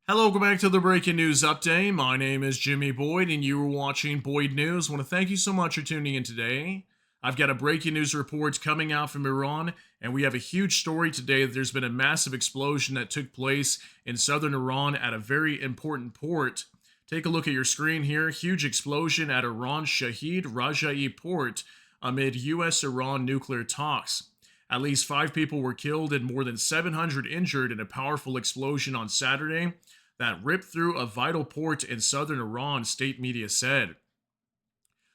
Hello, welcome back to the Breaking News Update. My name is Jimmy Boyd, and you are watching Boyd News. I want to thank you so much for tuning in today. I've got a breaking news report coming out from Iran, and we have a huge story today that there's been a massive explosion that took place in southern Iran at a very important port. Take a look at your screen here. Huge explosion at Iran's Shahid Rajaei port amid U.S. Iran nuclear talks. At least 5 people were killed and more than 700 injured in a powerful explosion on Saturday that ripped through a vital port in southern Iran, state media said.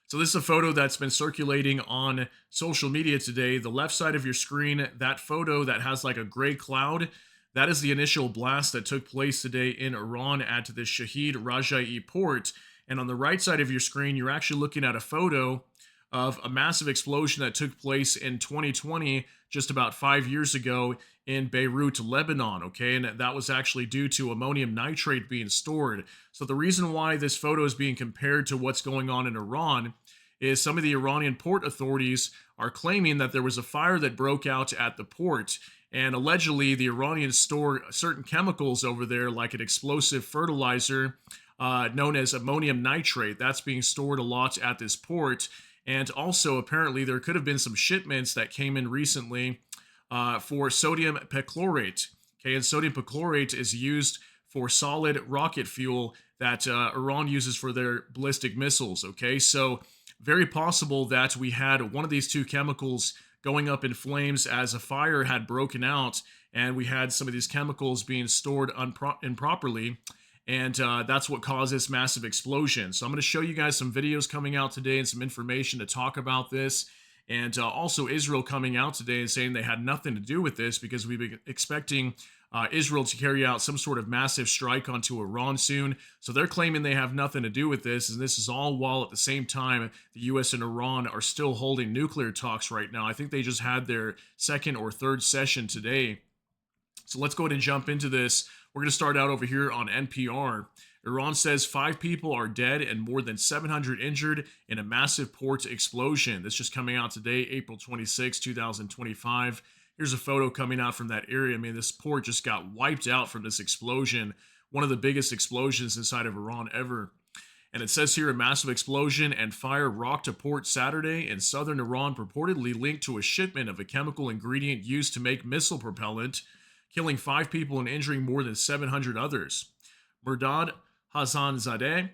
So, this is a photo that's been circulating on social media today. The left side of your screen, that photo that has like a gray cloud, that is the initial blast that took place today in Iran at the Shahid Rajaei port. And on the right side of your screen, you're actually looking at a photo of a massive explosion that took place in 2020, just about 5 years ago in Beirut, Lebanon. Okay, and that was actually due to ammonium nitrate being stored. So, the reason why this photo is being compared to what's going on in Iran is some of the Iranian port authorities are claiming that there was a fire that broke out at the port. And allegedly, the Iranians store certain chemicals over there, like an explosive fertilizer known as ammonium nitrate. That's being stored a lot at this port. And also, apparently, there could have been some shipments that came in recently for sodium perchlorate. Okay, and sodium perchlorate is used for solid rocket fuel that Iran uses for their ballistic missiles. Okay, so very possible that we had one of these two chemicals going up in flames as a fire had broken out, and we had some of these chemicals being stored improperly. And that's what caused this massive explosion. So I'm going to show you guys some videos coming out today and some information to talk about this. And also Israel coming out today and saying they had nothing to do with this because we've been expecting Israel to carry out some sort of massive strike onto Iran soon. So they're claiming they have nothing to do with this. And this is all while at the same time, the U.S. and Iran are still holding nuclear talks right now. I think they just had their second or third session today. So let's go ahead and jump into this. We're going to start out over here on NPR. Iran says 5 people are dead and more than 700 injured in a massive port explosion. This just coming out today, April 26, 2025. Here's a photo coming out from that area. I mean, this port just got wiped out from this explosion, one of the biggest explosions inside of Iran ever. And it says here a massive explosion and fire rocked a port Saturday in southern Iran, purportedly linked to a shipment of a chemical ingredient used to make missile propellant, killing 5 people and injuring more than 700 others. Murdad Hassanzadeh,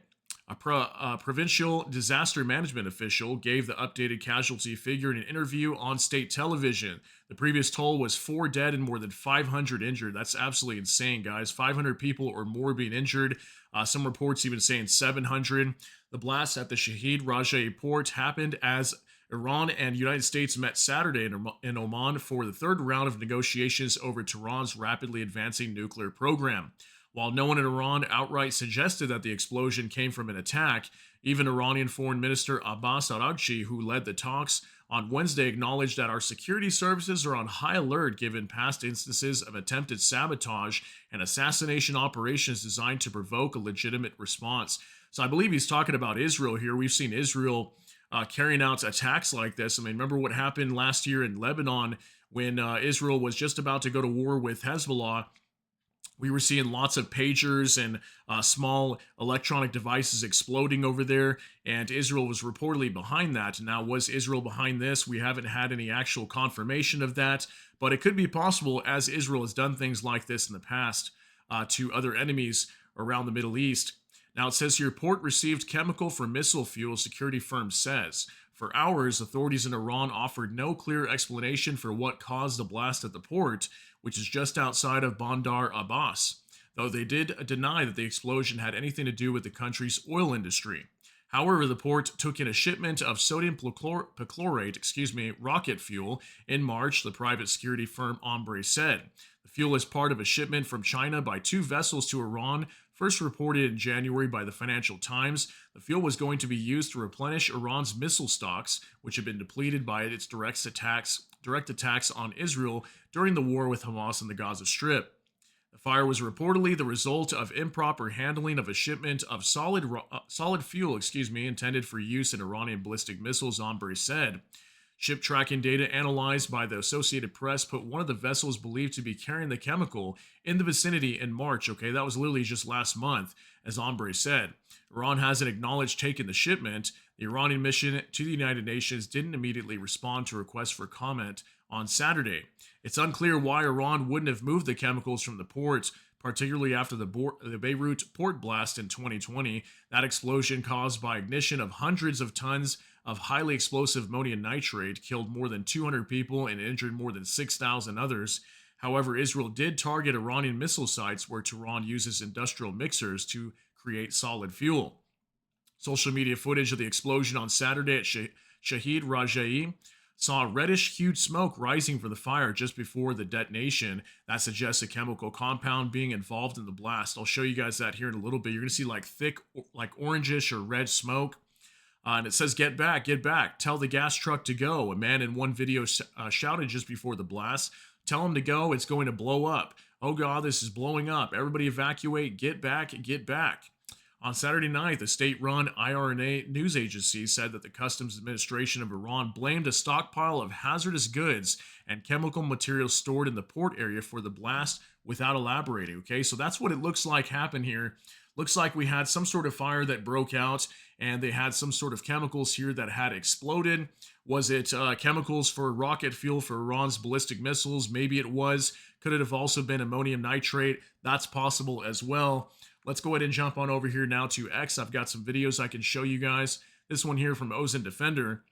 a provincial disaster management official, gave the updated casualty figure in an interview on state television. The previous toll was 4 dead and more than 500 injured. That's absolutely insane, guys. 500 people or more being injured. Some reports even saying 700. The blast at the Shahid Rajaei port happened as Iran and the United States met Saturday in Oman for the third round of negotiations over Tehran's rapidly advancing nuclear program. While no one in Iran outright suggested that the explosion came from an attack, even Iranian Foreign Minister Abbas Araghchi, who led the talks on Wednesday, acknowledged that our security services are on high alert given past instances of attempted sabotage and assassination operations designed to provoke a legitimate response. So I believe he's talking about Israel here. We've seen Israel carrying out attacks like this. I mean, remember what happened last year in Lebanon when Israel was just about to go to war with Hezbollah? We were seeing lots of pagers and small electronic devices exploding over there, and Israel was reportedly behind that. Now, was Israel behind this? We haven't had any actual confirmation of that, but it could be possible as Israel has done things like this in the past to other enemies around the Middle East. Now, it says here, port received chemical from missile fuel, security firm says. For hours, authorities in Iran offered no clear explanation for what caused the blast at the port, which is just outside of Bandar Abbas, though they did deny that the explosion had anything to do with the country's oil industry. However, the port took in a shipment of sodium perchlorate, rocket fuel in March, the private security firm Ombre said. The fuel is part of a shipment from China by 2 vessels to Iran, first reported in January by the Financial Times. The fuel was going to be used to replenish Iran's missile stocks, which had been depleted by its direct attacks on Israel during the war with Hamas in the Gaza Strip. The fire was reportedly the result of improper handling of a shipment of solid fuel, intended for use in Iranian ballistic missiles, Ombre said. Ship tracking data analyzed by the Associated Press put one of the vessels believed to be carrying the chemical in the vicinity in March. Okay, that was literally just last month, as Ombre said. Iran hasn't acknowledged taking the shipment. The Iranian mission to the United Nations didn't immediately respond to requests for comment on Saturday. It's unclear why Iran wouldn't have moved the chemicals from the port, particularly after the Beirut port blast in 2020. That explosion, caused by ignition of hundreds of tons of highly explosive ammonium nitrate, killed more than 200 people and injured more than 6,000 others. However, Israel did target Iranian missile sites where Tehran uses industrial mixers to create solid fuel. Social media footage of the explosion on Saturday at Shahid Rajaei saw reddish-hued smoke rising from the fire just before the detonation. That suggests a chemical compound being involved in the blast. I'll show you guys that here in a little bit. You're going to see like thick, like orangish or red smoke. And it says, get back, tell the gas truck to go. A man in one video shouted just before the blast, tell him to go, it's going to blow up. Oh God, this is blowing up. Everybody evacuate, get back, get back. On Saturday night, the state-run IRNA news agency said that the Customs Administration of Iran blamed a stockpile of hazardous goods and chemical materials stored in the port area for the blast without elaborating. Okay, so that's what it looks like happened here. Looks like we had some sort of fire that broke out and they had some sort of chemicals here that had exploded. Was it chemicals for rocket fuel for Iran's ballistic missiles? Maybe it was. Could it have also been ammonium nitrate? That's possible as well. Let's go ahead and jump on over here now to X. I've got some videos I can show you guys. This one here from Ozan Defender.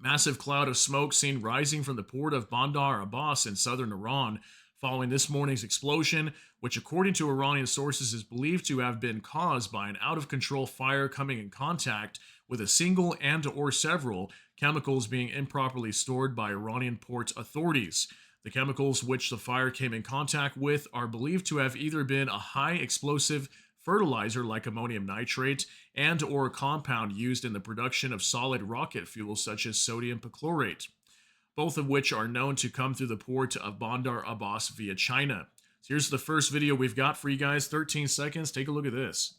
Massive cloud of smoke seen rising from the port of Bandar Abbas in southern Iran following this morning's explosion, which according to Iranian sources is believed to have been caused by an out-of-control fire coming in contact with a single and or several chemicals being improperly stored by Iranian port authorities. The chemicals which the fire came in contact with are believed to have either been a high explosive fertilizer like ammonium nitrate and or a compound used in the production of solid rocket fuel such as sodium perchlorate, both of which are known to come through the port of Bandar Abbas via China. So here's the first video we've got for you guys, 13 seconds. Take a look at this.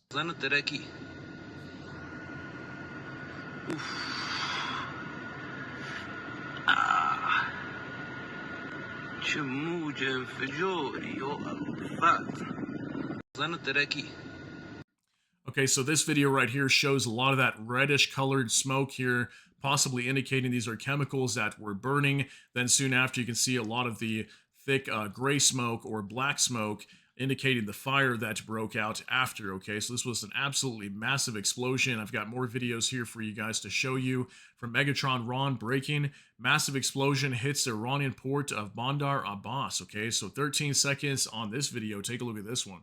Okay, so this video right here shows a lot of that reddish colored smoke here, possibly indicating these are chemicals that were burning. Then soon after, you can see a lot of the thick gray smoke or black smoke indicating the fire that broke out after. Okay, so this was an absolutely massive explosion. I've got more videos here for you guys to show you. From Megatron Ron breaking, massive explosion hits the Iranian port of Bandar Abbas. Okay, so 13 seconds on this video. Take a look at this one.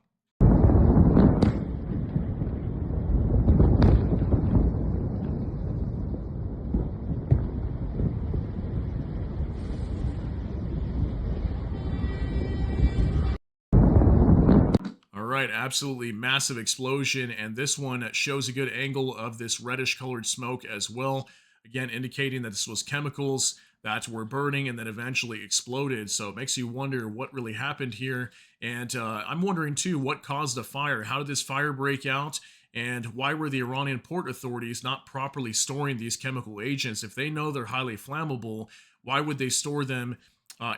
Right, absolutely massive explosion, and this one shows a good angle of this reddish colored smoke as well, again indicating that this was chemicals that were burning and then eventually exploded. So it makes you wonder what really happened here, and I'm wondering too what caused the fire. How did this fire break out, and why were the Iranian port authorities not properly storing these chemical agents? If they know they're highly flammable, why would they store them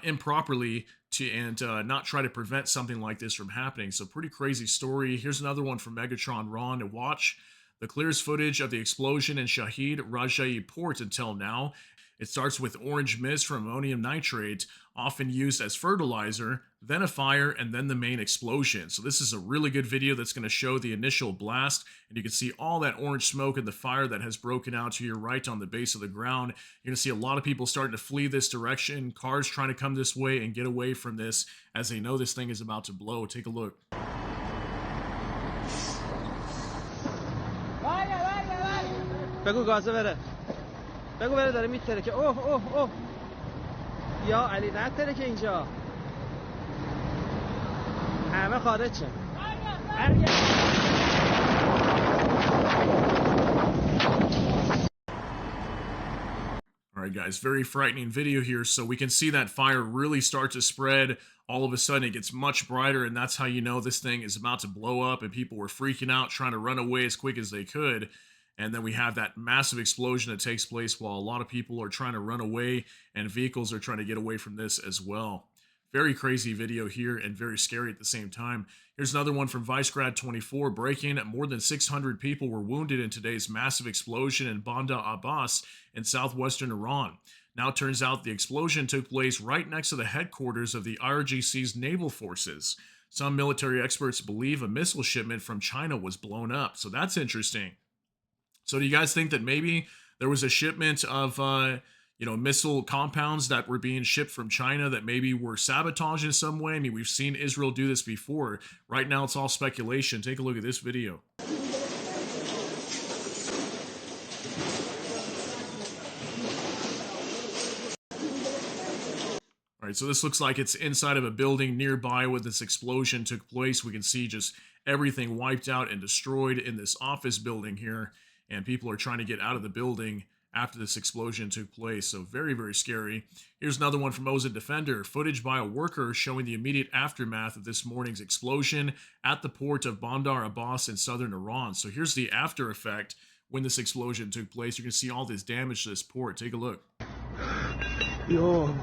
improperly and not try to prevent something like this from happening? So pretty crazy story. Here's another one from Megatron Ron to watch. The clearest footage of the explosion in Shahid Rajaei port until now. It starts with orange mist from ammonium nitrate, often used as fertilizer, then a fire, and then the main explosion. So this is a really good video that's going to show the initial blast, and you can see all that orange smoke and the fire that has broken out to your right on the base of the ground. You're going to see a lot of people starting to flee this direction, cars trying to come this way and get away from this as they know this thing is about to blow. Take a look. بگو گازه بره بگو بره داره میتره که اوه اوه اوه یا علی نتره که اینجا همه خارج شد. Alright guys, very frightening video here. So we can see that fire really start to spread. All of a sudden it gets much brighter, and that's how you know this thing is about to blow up, and people were freaking out trying to run away as quick as they could. And then we have that massive explosion that takes place while a lot of people are trying to run away and vehicles are trying to get away from this as well. Very crazy video here and very scary at the same time. Here's another one from ViceGrad24 breaking. More than 600 people were wounded in today's massive explosion in Bandar Abbas in southwestern Iran. Now it turns out the explosion took place right next to the headquarters of the IRGC's naval forces. Some military experts believe a missile shipment from China was blown up. So that's interesting. So do you guys think that maybe there was a shipment of missile compounds that were being shipped from China that maybe were sabotaged in some way? I mean, we've seen Israel do this before. Right now, it's all speculation. Take a look at this video. All right, so this looks like it's inside of a building nearby where this explosion took place. We can see just everything wiped out and destroyed in this office building here, and people are trying to get out of the building after this explosion took place. So very, very scary. Here's another one from Moza Defender. Footage by a worker showing the immediate aftermath of this morning's explosion at the port of Bandar Abbas in southern Iran. So here's the after effect when this explosion took place. You can see all this damage to this port. Take a look. Yo,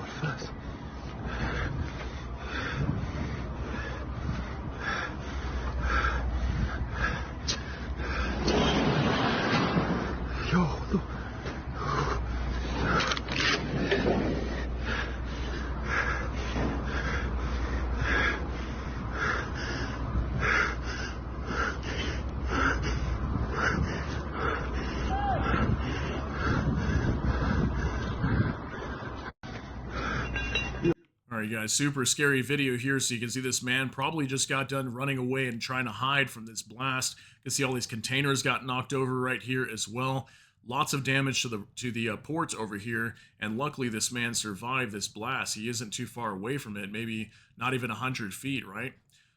All right, guys, super scary video here. So you can see this man probably just got done running away and trying to hide from this blast. You can see all these containers got knocked over right here as well. Lots of damage to the port over here, and luckily this man survived this blast. He isn't too far away from it, maybe not even 100 feet, right?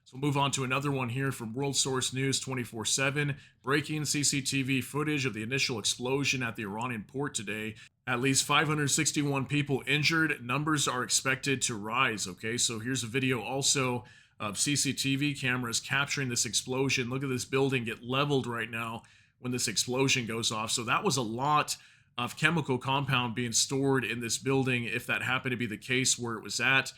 So we'll move on to another one here from World Source News 24/7. Breaking CCTV footage of the initial explosion at the Iranian port today. At least 561 people injured. Numbers are expected to rise, okay? So here's a video also of CCTV cameras capturing this explosion. Look at this building get leveled right now when this explosion goes off. So that was a lot of chemical compound being stored in this building, if that happened to be the case where it was at.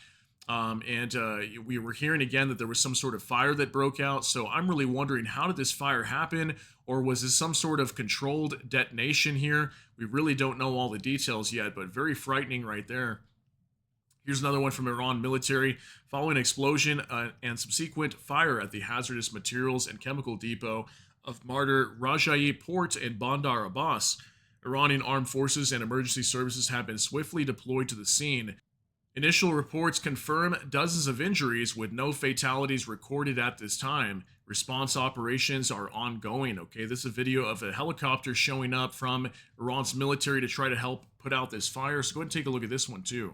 We were hearing again that there was some sort of fire that broke out. So I'm really wondering, how did this fire happen? Or was this some sort of controlled detonation here? We really don't know all the details yet, but very frightening right there. Here's another one from Iran military. Following explosion and subsequent fire at the hazardous materials and chemical depot of Shahid Rajaei port in Bandar Abbas, Iranian armed forces and emergency services have been swiftly deployed to the scene. Initial reports confirm dozens of injuries with no fatalities recorded at this time. Response operations are ongoing. Okay, this is a video of a helicopter showing up from Iran's military to try to help put out this fire. So go ahead and take a look at this one too.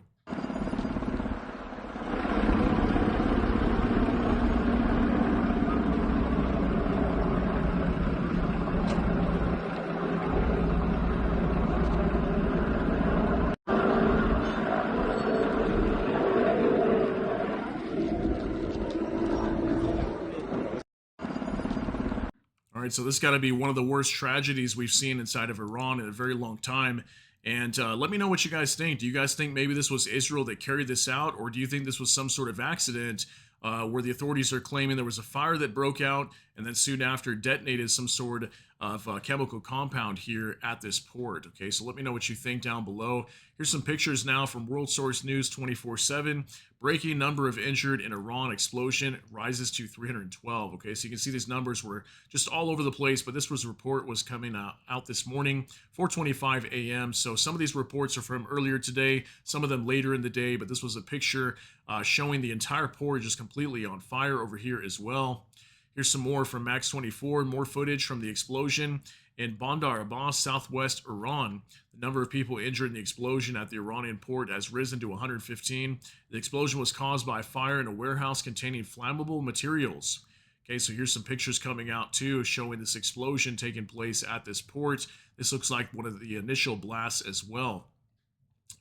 All right, so this got to be one of the worst tragedies we've seen inside of Iran in a very long time. And let me know what you guys think. Do you guys think maybe this was Israel that carried this out? Or do you think this was some sort of accident where the authorities are claiming there was a fire that broke out and then soon after detonated some sort of chemical compound here at this port? Okay, so let me know what you think down below. Here's some pictures now from World Source News 24/7. Breaking number of injured in Iran explosion rises to 312. Okay, so you can see these numbers were just all over the place, but this report was coming out this morning, 4:25 a.m. So some of these reports are from earlier today, some of them later in the day, but this was a picture showing the entire port just completely on fire over here as well. Here's some more from Max 24, more footage from the explosion in Bandar Abbas, southwest Iran. The number of people injured in the explosion at the Iranian port has risen to 115. The explosion was caused by a fire in a warehouse containing flammable materials. Okay, so here's some pictures coming out too, showing this explosion taking place at this port. This looks like one of the initial blasts as well.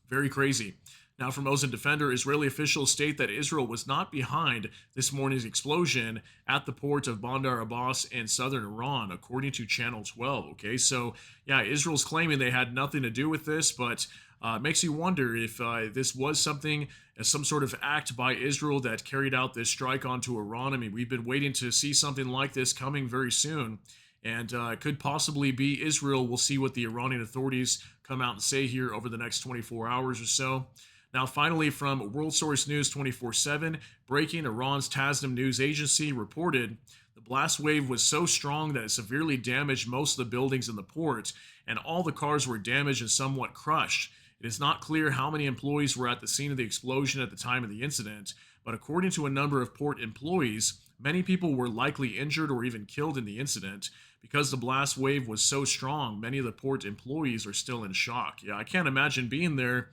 Very crazy. Now, from Mosin Defender, Israeli officials state that Israel was not behind this morning's explosion at the port of Bandar Abbas in southern Iran, according to Channel 12. Okay, so yeah, Israel's claiming they had nothing to do with this, but it makes you wonder if this was something, some sort of act by Israel that carried out this strike onto Iran. I mean, we've been waiting to see something like this coming very soon. And it could possibly be Israel. We'll see what the Iranian authorities come out and say here over the next 24 hours or so. Now, finally, from World Source News 24/7, breaking: Iran's Tasnim news agency reported the blast wave was so strong that it severely damaged most of the buildings in the port, and all the cars were damaged and somewhat crushed. It is not clear how many employees were at the scene of the explosion at the time of the incident, but according to a number of port employees, many people were likely injured or even killed in the incident. Because the blast wave was so strong, many of the port employees are still in shock. Yeah, I can't imagine being there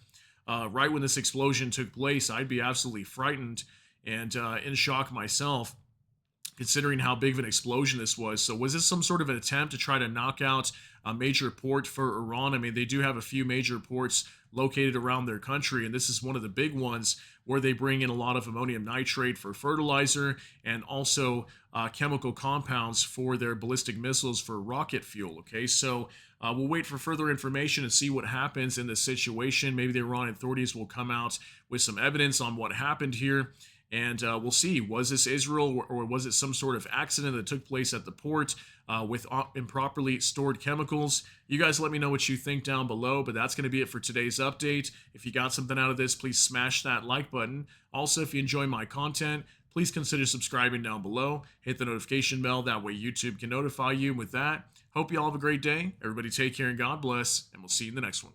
right when this explosion took place. I'd be absolutely frightened and in shock myself, considering how big of an explosion this was. So, was this some sort of an attempt to try to knock out a major port for Iran? I mean, they do have a few major ports located around their country, and this is one of the big ones where they bring in a lot of ammonium nitrate for fertilizer and also chemical compounds for their ballistic missiles for rocket fuel. Okay, so we'll wait for further information and see what happens in this situation. Maybe the Iranian authorities will come out with some evidence on what happened here. And we'll see, was this Israel or was it some sort of accident that took place at the port with improperly stored chemicals? You guys let me know what you think down below, but that's going to be it for today's update. If you got something out of this, please smash that like button. Also, if you enjoy my content, please consider subscribing down below. Hit the notification bell, that way YouTube can notify you. With that, hope you all have a great day. Everybody take care and God bless, and we'll see you in the next one.